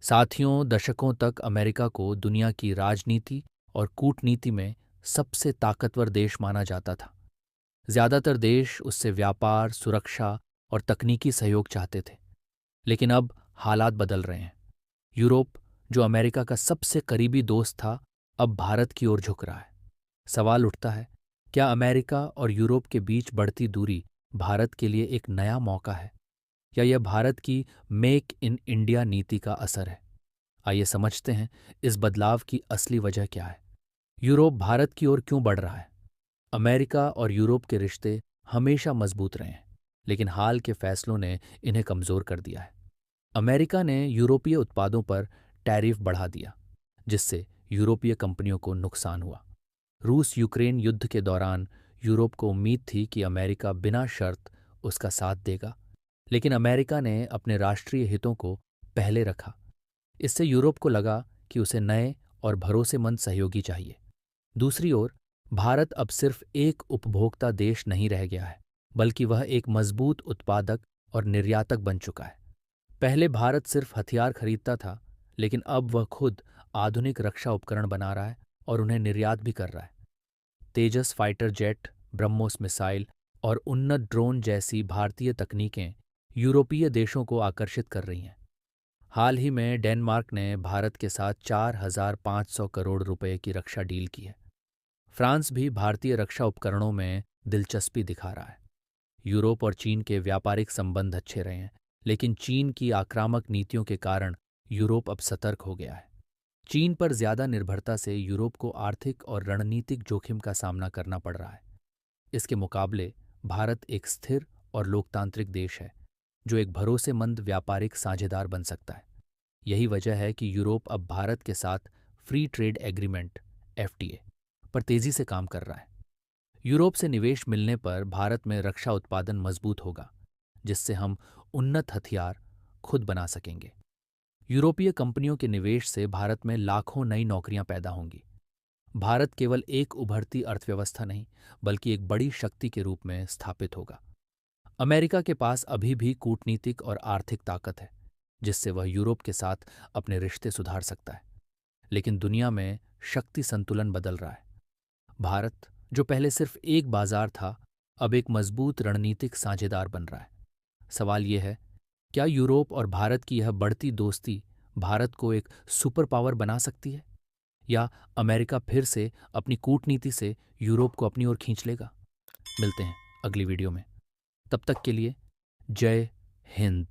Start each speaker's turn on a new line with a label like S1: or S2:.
S1: साथियों, दशकों तक अमेरिका को दुनिया की राजनीति और कूटनीति में सबसे ताकतवर देश माना जाता था। ज्यादातर देश उससे व्यापार, सुरक्षा और तकनीकी सहयोग चाहते थे। लेकिन अब हालात बदल रहे हैं। यूरोप, जो अमेरिका का सबसे करीबी दोस्त था, अब भारत की ओर झुक रहा है। सवाल उठता है, क्या अमेरिका और यूरोप के बीच बढ़ती दूरी भारत के लिए एक नया मौका है, या यह भारत की मेक इन इंडिया नीति का असर है? आइए समझते हैं इस बदलाव की असली वजह क्या है। यूरोप भारत की ओर क्यों बढ़ रहा है? अमेरिका और यूरोप के रिश्ते हमेशा मजबूत रहे हैं, लेकिन हाल के फैसलों ने इन्हें कमजोर कर दिया है। अमेरिका ने यूरोपीय उत्पादों पर टैरिफ बढ़ा दिया, जिससे यूरोपीय कंपनियों को नुकसान हुआ। रूस यूक्रेन युद्ध के दौरान यूरोप को उम्मीद थी कि अमेरिका बिना शर्त उसका साथ देगा, लेकिन अमेरिका ने अपने राष्ट्रीय हितों को पहले रखा। इससे यूरोप को लगा कि उसे नए और भरोसेमंद सहयोगी चाहिए। दूसरी ओर, भारत अब सिर्फ एक उपभोक्ता देश नहीं रह गया है, बल्कि वह एक मजबूत उत्पादक और निर्यातक बन चुका है। पहले भारत सिर्फ हथियार खरीदता था, लेकिन अब वह खुद आधुनिक रक्षा उपकरण बना रहा है और उन्हें निर्यात भी कर रहा है। तेजस फाइटर जेट, ब्रह्मोस मिसाइल और उन्नत ड्रोन जैसी भारतीय तकनीकें यूरोपीय देशों को आकर्षित कर रही हैं। हाल ही में डेनमार्क ने भारत के साथ 4,500 करोड़ रुपए की रक्षा डील की है। फ्रांस भी भारतीय रक्षा उपकरणों में दिलचस्पी दिखा रहा है। यूरोप और चीन के व्यापारिक संबंध अच्छे रहे हैं, लेकिन चीन की आक्रामक नीतियों के कारण यूरोप अब सतर्क हो गया है। चीन पर ज्यादा निर्भरता से यूरोप को आर्थिक और रणनीतिक जोखिम का सामना करना पड़ रहा है। इसके मुकाबले भारत एक स्थिर और लोकतांत्रिक देश है, जो एक भरोसेमंद व्यापारिक साझेदार बन सकता है। यही वजह है कि यूरोप अब भारत के साथ फ्री ट्रेड एग्रीमेंट एफटीए पर तेजी से काम कर रहा है। यूरोप से निवेश मिलने पर भारत में रक्षा उत्पादन मजबूत होगा, जिससे हम उन्नत हथियार खुद बना सकेंगे। यूरोपीय कंपनियों के निवेश से भारत में लाखों नई नौकरियां पैदा होंगी। भारत केवल एक उभरती अर्थव्यवस्था नहीं, बल्कि एक बड़ी शक्ति के रूप में स्थापित होगा। अमेरिका के पास अभी भी कूटनीतिक और आर्थिक ताकत है, जिससे वह यूरोप के साथ अपने रिश्ते सुधार सकता है। लेकिन दुनिया में शक्ति संतुलन बदल रहा है। भारत, जो पहले सिर्फ एक बाजार था, अब एक मजबूत रणनीतिक साझेदार बन रहा है। सवाल यह है, क्या यूरोप और भारत की यह बढ़ती दोस्ती भारत को एक सुपर पावर बना सकती है, या अमेरिका फिर से अपनी कूटनीति से यूरोप को अपनी ओर खींच लेगा? मिलते हैं अगली वीडियो में। तब तक के लिए जय हिंद।